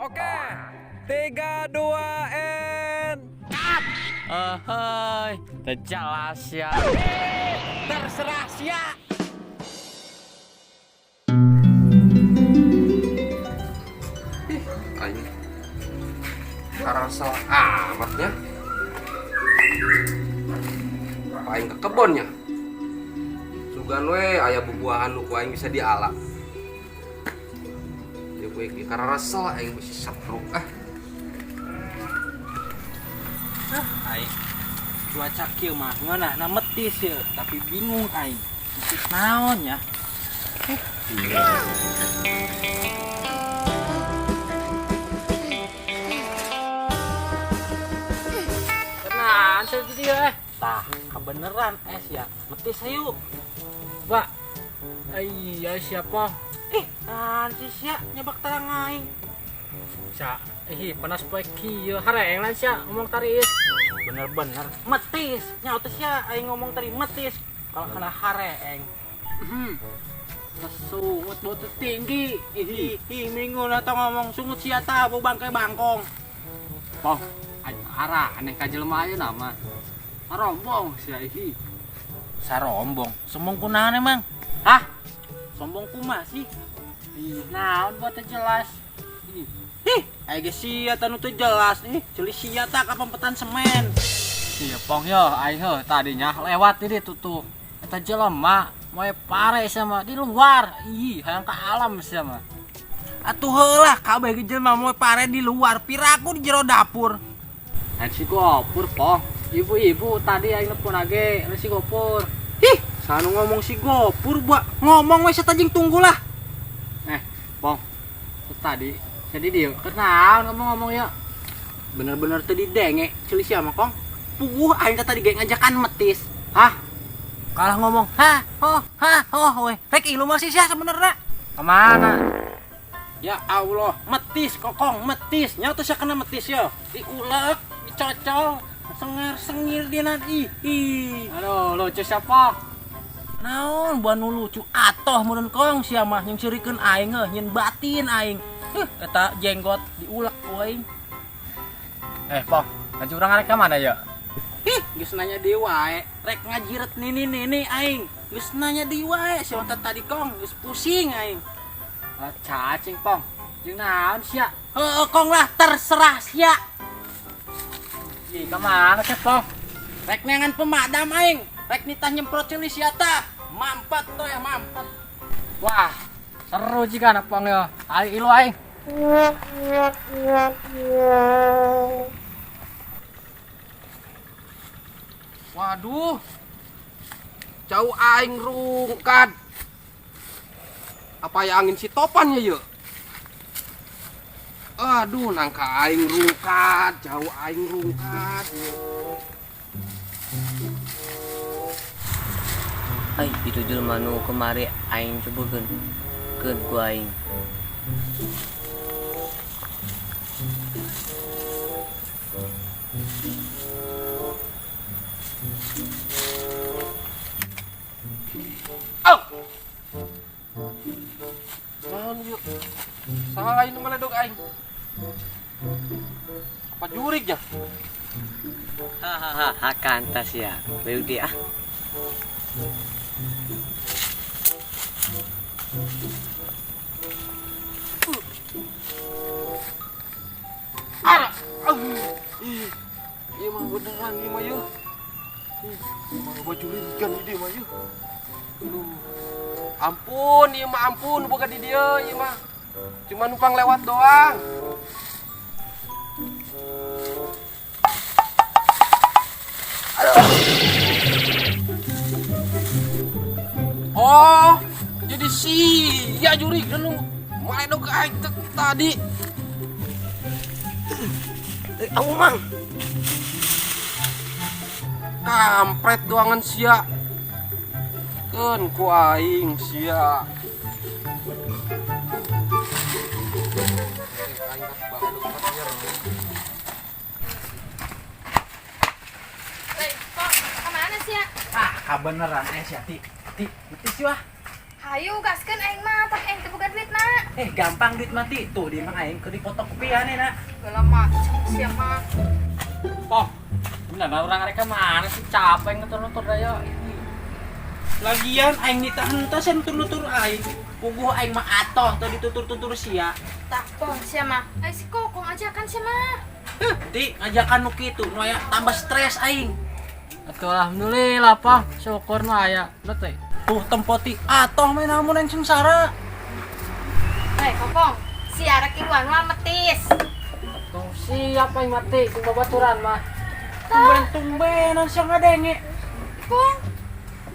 Oke, 3, 2, cut. Hei, terjelas ya. Terserah sia. Aing karasa amatnya. Aing ke kebonnya. Sugan we aya bubuahan nu ku aing bisa diala. Ya we karena resel aing bisa sapruk Aing, cuaca kieu mah ngeunahna metis ya, tapi bingung aing. Metis naon ya? Kenaan sih dia tah, kebeneran ya, metis ayo. Pak, iya siapa? Nanti sia nyebak tarang aing. Sia, panas poe kieu hareng lan sia ngomong taris. Bener-bener metis, nyaut sia aing ngomong tadi metis. Kalau kena hareng. Sungut batu tinggi. Minggu atau ngomong sungut sia tah bau bangkai bangkong. Poh, ara aneh ka jelema ayeuna mah. Sarombong sia ihi. Sarombong, sombong kunaon emang? Hah? Sombong kumaha sih? Naon buat jelas. Aya sia tanu teu jelas nih, ceuli sia tah ka pempetan semen. Iya pong yo, aing heuh tadinya lewat di ditu tuh. Eta jelema moe pare sama di luar. Hayang ka alam sia mah. Atuh heulah kabeh ge jelema moe pare di luar, piraku di jero dapur. Si Gopur pong. Ibu-ibu tadi aing nelpon age, si Gopur. Sanu ngomong si Gopur, Mbak. Ngomong we satajing tunggulah. Pong. Tadi jadi dia kenal ngomong-ngomong ya. Bener-bener tadi denge, ceuli sia mah, Kong. Puguh aing tadi ge ngajakan metis. Hah? Kalah ngomong, we. Rek ilu masih sia sebenarnya. Kemana? Ya Allah, metis kokong, metis. Nya teh sia kena metis ya. Diulek, dicocol, sengir dia nanti. Aduh, lucu siapa? Naon banu lucu atoh meureun kong sia mah yang sirikeun aing nyeun batin aing. Eta jenggot diulek ku aing. Pong, ngaju urang arek ka mana ya? Geus nanya deui wae, rek ngajiret nini aing. Geus nanya deui wae, sia tadi kong geus pusing aing. Cacing Pong. Jeung naon sia? Heueuh kong lah terserah sia. Ka mana teh Pong? Rek neangan pemadam aing. Rek nitah nyemprot ceuli sia tah. Mampet tuh ya mampet. Wah, seru jika anak Pong ya. Ayo ilu aing. Waduh. Jauh aing rungkad. Apa ya angin si topan ya? Aduh, nangka aing rungkad, jauh aing rungkad. Itu jelema nu kemari aing cobakeun ku aing. Naon yuk? Saha ini meledog aing? Apa jurig ya? Hahaha, kantas ya. Leuwih dia. Iya mah beneran iya mah yuk. Mah baju ligan ini mah yuk. Ampun, iya mah ampun, bukan di dia, iya mah. Cuma numpang lewat doang. Oh, jadi sia jurig nu main dong aing tadi. Aku mang kampret doangan sia kan ku aing sia Kok kemana sih ya? Kabeneran sia ti betis wah. Hayu gaskeun aing mah, tapi aing teu boga duit na. Gampang duit mati. Tuh dia mah aing keur difotokopian na. Geula macam sia mah. Oh, bener orang mereka mana sih capek ngetur-nutur daya. Lagian aing ditahan teh sen nutur-nutur aing. Puguh aing mah atoh teu ditutur-tutur sia. Tak pon sia mah. Ai si Kokong ajakan sia mah. Ti ngajakan nu kitu nu aya tambah stres aing. Atuh alhamdulillah, Pak. Syukur mah aya. Da teh. Tuh tempoti atoh main namun yang sengsara. Hei Kokong, si arek iluan mah metis. Tuh siapa yang mati ku babaturan mah. Tumben-tumbenan sia ngadenge. Kong,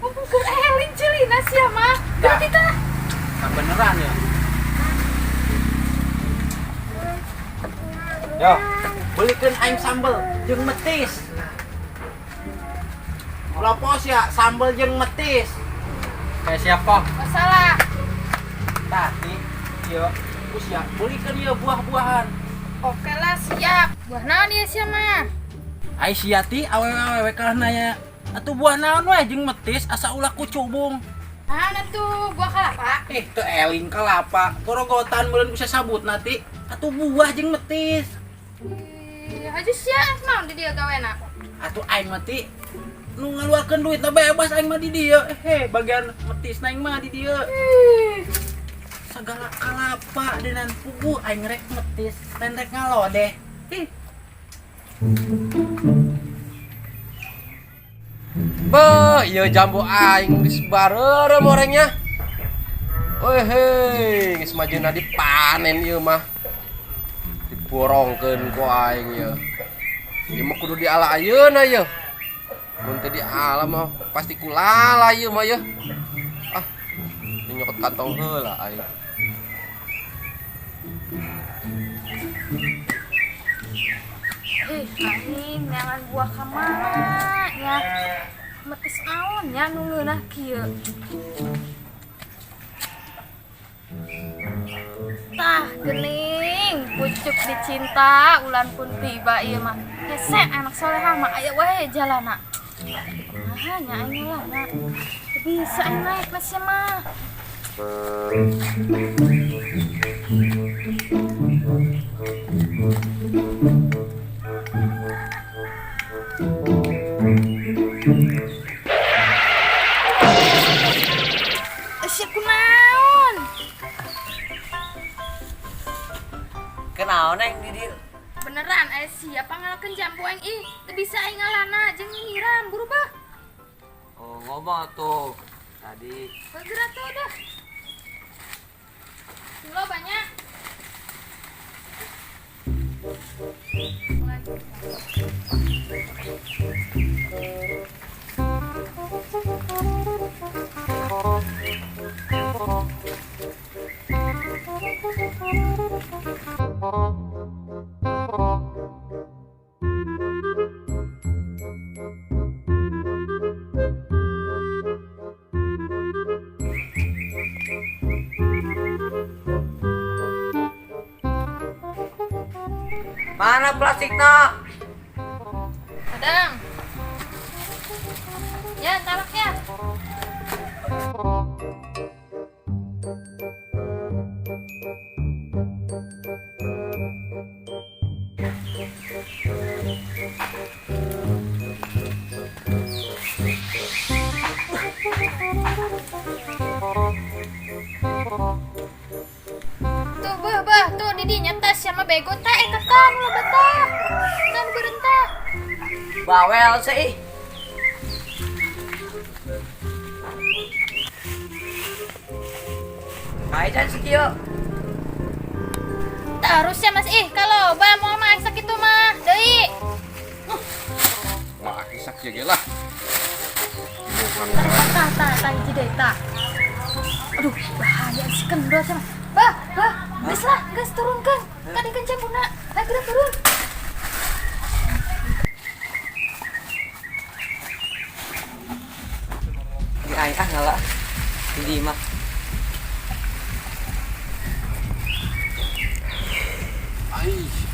Kokong keur eling ceulina sia mah. Berarti tah. Beneran ya. Yo, belikan aing sambel jeung metis. Lopos ya sambel jeung metis. Kayak siapa? Masalah. Tadi, yo, ya belikan ya buah-buahan. Oke lah siap. Buah naon ieu sia mah? Ai siati awewe kalah nanya. Atuh buah naon we jeung metis asa ulah ku cubung. Tuh buah kelapa. Teu eling kelapa. Gorogotan meureun bisa sabut nanti. Atuh buah jeung metis. Haji sia naon di dieu gawena? Atuh aing mati nu ngaluarkeun duit na bebas aing mah di dieu. Bagian metis aing mah di dieu. Segala kalapa dengan pugu aing rek metis, lain rek ngalodeh. Beuh, ieu jambu aing geus bareureum orangnya. Hei, geus majuna dipanen ieu mah. Diborongkeun ku aing ieu. Ieu mah kudu diala ayeuna ieu. Mun teu diala mah pasti kulala ieu mah ieu. Ah, nyokot kantong heula aing. Aing neangan buah kamana nya. Metis naon nya nu ngeunah kieu. Tah geuning, pucuk dicinta ulan pun tiba ieu mah. Hese anak solehah mah aya wae jalana. Kumaha nya aing ngalana. Teu bisa aing naik na sia mah. Siap kunaon? Kenaon aing di dieu? Beneran aya siapa ngalkeun jambu aing ih, teu bisa aing ngalana jeung nyiram berubah. Oh, ngomong tuh. Tadi Bergerak tuh dah. Lo banyak. mana plastikna? Kadang. Ya, talaknya. Tuh, bah, tuh didinya tas sama bego teh kakak lu betah. Kan berentah. Bawel sih. Kaitan si Kio. Harusnya Mas kalau bah mau masak itu mah deui. Wah, isak ya lah. Tah hiji deui tah. Aduh, bahaya si kendor sama. Bah, geus lah, geus turunkeun. Tadi kencang buna. Ayo geus turun. Di aing ngala. Di mah.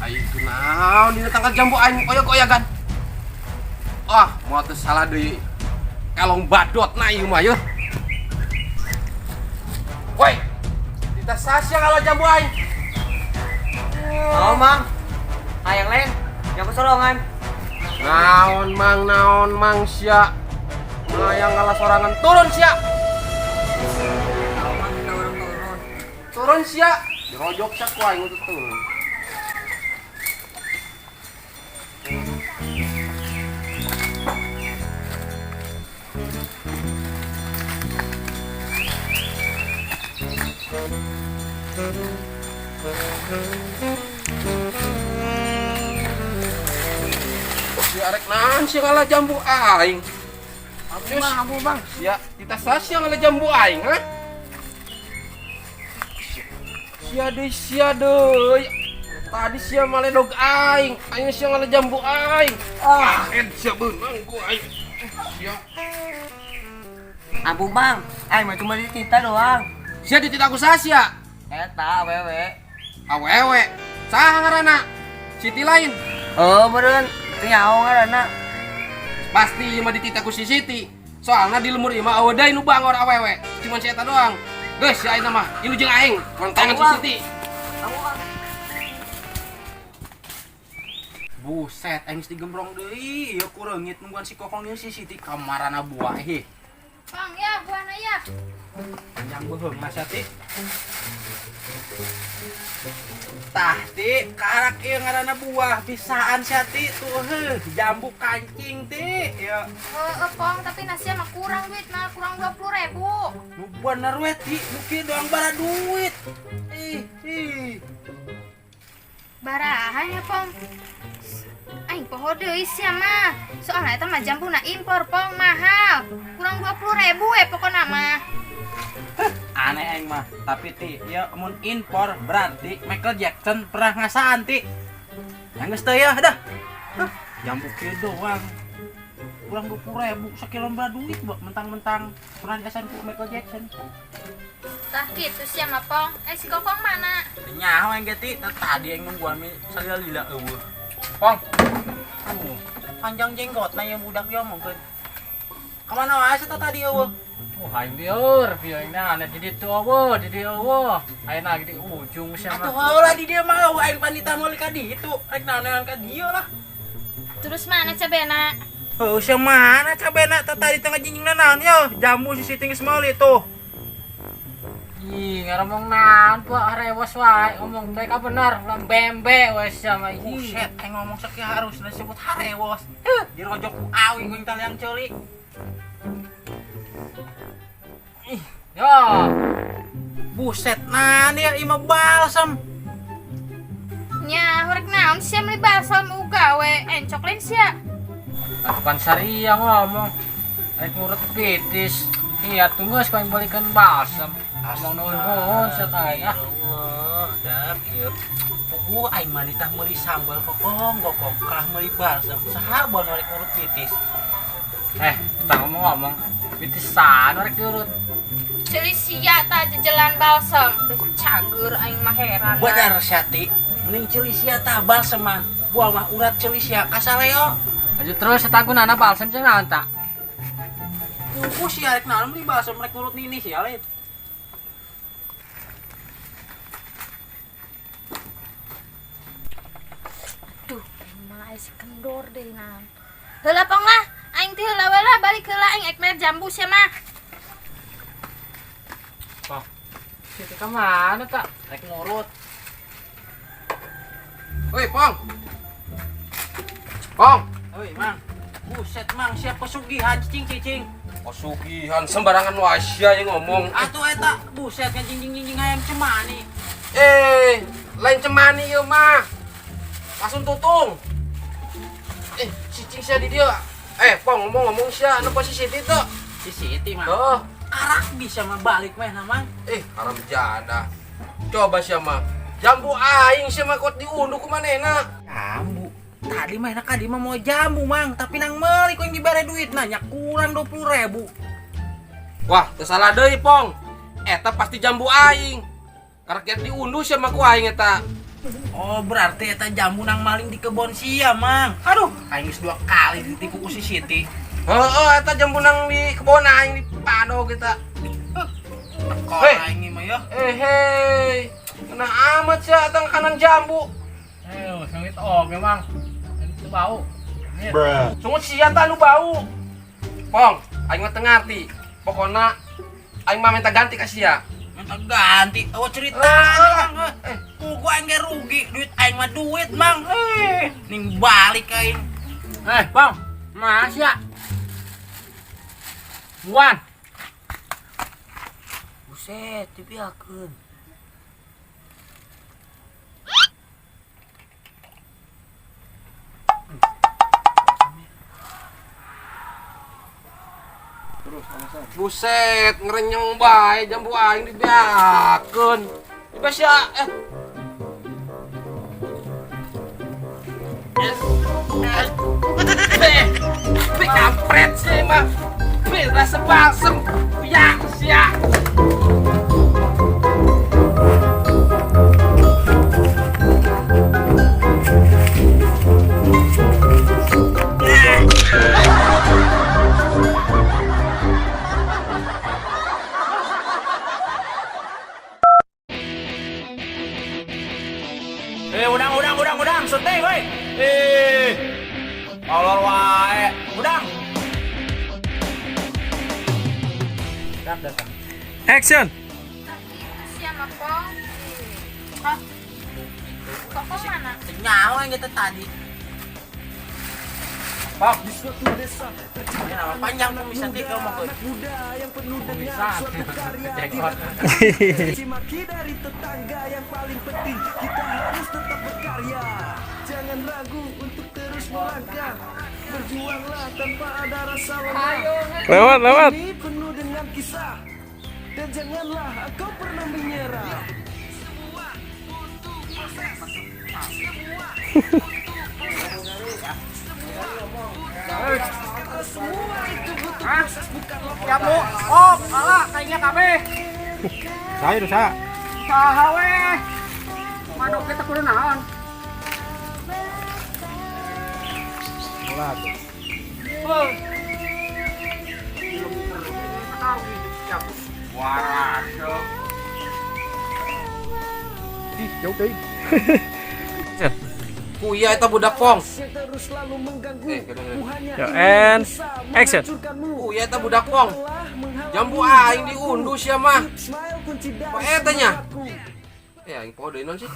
Ai kunaon dina tangkal jambu aing koyog-koyogan. Ah, moal teu salah deui. Kalong badot na ieu mah yeuh. Woi, kita sasya kalau jambu aing. Oh, Mang. Hayang lain, yang kesolongan. Naon mang sia. Yang ngalah sorangan turun sia. Oh, Mang, kita orang turun. Turun sia. Dirojok sia ku aing untuk turun. Si arek naon sih ngalah jambu aing. Ampun bang. Sia, kita sasya ngalah jambu aing, ha? Sia deui. Tadi sia maledog aing, aing sia ngalah jambu aing. Sia beunang ku aing. Sia. Ampun, Bang. Aing mah cuma ditita doang. Sia ditita ku sasya. Eta awewe. Awewe. Saha ngaranna? Siti lain. Oh, meureun teu nyaho ngaranna. Pasti mah ditita ku si Siti. Soalna di lemur ieu mah awewe deui nu bangor awewe. Cuman si eta doang. Geus si ayeuna mah ilu jeung aing mantangan si Siti. Buset, aing mesti gembrong deui. Ya ku reungit nungguan si Kokong ieu si Siti kamarana buah he. Bang ya, buana ya. Panjang beuheung mah sia ti. Tah ti, karak ieu ngaranna buah bisaan sia ti tuh jambu kancing ti. Ya, Pong, tapi nasi mah kurang duit, nah kurang 20.000. nu bener we ti, muki doang bara duit. Ih. Barahan ya, Pong. Aing poho deui sia mah. Soalna eta mah jambuna impor, Pong, mahal. Kurang 20.000 pokona mah. Aneh aing mah, tapi ti, ya mun impor berarti Michael Jackson pernah ngasaan ti. Yang geus teu ya, dah. Jambu kieu doang. Kurang 20.000 sakilon bara duit, Mbak. Mentang-mentang pernah ngasaan ku Michael Jackson. Tah kitu sia mah, Pong. Si Kokong mana? Nyaho aing ge ti, tadi aing nungguan mi salila eueuh. Pong, Panjang jenggotna ya budak dia omongkeun. Kamana wae eta tadi eueuh? Aing bieur na di ditu eueuh, di dieu eueuh. Ayeuna di ujung sia Atuh mah. heula di dieu mah aing pandita meuli ka ditu, rek naon ka dieu lah. Terus mana cabena? Oh, sia mana cabena tadi tengah jinjingna naon yo? Jambu si Siti geus meuli tuh. Ih, ngaromong naon po rewas wae, ngomong teh ka bener, ulah bembe we sia mah. Buset, aing ngomong sakieu harusna disebut harewos. Dirojok ku awing ku taliang ceuli. Yo, Buset, nah dia ima balsam. Nya, horek naon sia meuli balsam uga we encok lain sia. bukan saria ngomong. Rek ngurut pitis. Iya, tunggu sekolah balikan balsam. Ngomong nuhun sakaya. Allah, dak ieu. Pugu aing mah ditah meuli sambal kokong kalah meuli balsam. Saha bon rek urut pitis. Kita ngomong-ngomong, pitisan rek diurut. Ceuli sia tah jejelan balsam. Teu cager aing mah heran. Bener Syati, mending ceuli sia tah balseman. Buah mah urat ceuli sia kasaleo. Lanjut terus setagunana balsam cenah naon tak? Pugu sia rek naon meuli balsam rek urut nini sia lain. Duh, malah si kendor deh naon. Heula Pong lah, aing teh heula we lah balik heula aing ek mer jambu sia mah. Situ ka mana tak? Rek ngurut. woi Pong. Pong, Oi, Mang. Buset, Mang, siap pesugihan cicing-cicing. pesugihan sembarangan wae sia yang ngomong. Atuh eta, buset ngajingjing-jingjing ayam cemani. Lain cemani ieu mah. Langsung tutung. Cicing sia di dia. Pong ngomong sia anu posisi itu tuh. Si Siti mah. Oh, Karak bisa mah balik mah Mang. haram jada. Coba sia mah. Jambu aing sia mah kot diunduh ku manehna. Jambu. Tadi mah enak mah mau jambu, Mang, tapi nang meuli ku yang dibere duit nanya kurang 20.000. Wah, teu salah deui Pong. Eta pasti jambu aing. Karek diunduh sia mah ku aing eta. Oh, berarti eta jambu nang maling di kebon sia, Mang. Aduh, aing geus 2 kali ditipu ku si Siti. Heeh, eta jambu nang di kebon aing di pado kita. Kok aing mah ya. Hei, kena amat sih tang kanan jambu. Sengit oke mang. Itu bau. Sungut sia tah nu bau. Pong, aing mah teu ngarti. Pokona aing mah minta ganti ka sia. Minta ganti, tahu cerita mang. Gua aing ge rugi, duit aing mah duit mang. Ning balik aing. Bang, mas ya. Buan. Buset, dibiarkeun. Buset, ngerenyeng bae jambu aing dibiakeun. Dibas ya Bi kampret sih mah. Bi rasa balsem. Ya, sia. Udang, syuting, woi. Kolor wae, udang. Action. Siapa Pong? Hah? Kok mana? Nyawa yang kita tadi. Bang, Ini nama panjang tuh bisa tiga mau gue. bisa. Dekor. Cimaki dari tetangga yang paling penting kita harus tetap berkarya. Jangan ragu untuk terus melangkah. Berjuanglah tanpa ada rasa lelah. Lewat. Ini penuh dengan kisah dan janganlah engkau pernah menyerah. Semua untuk proses. Semua itu butuh proses bukan Ya bu, oh, kalah kayaknya kami. Saya dosa. Saha weh. Manuk kita kudu naon? Oh. Waduh. Kuya eta budak Pong. yang terus selalu mengganggu. Yo, and action. Kuya eta budak Pong. Jambu aing diunduh sia mah. Smile kunci dari Apa eta nya? semua aku. Ya aing podo non sih.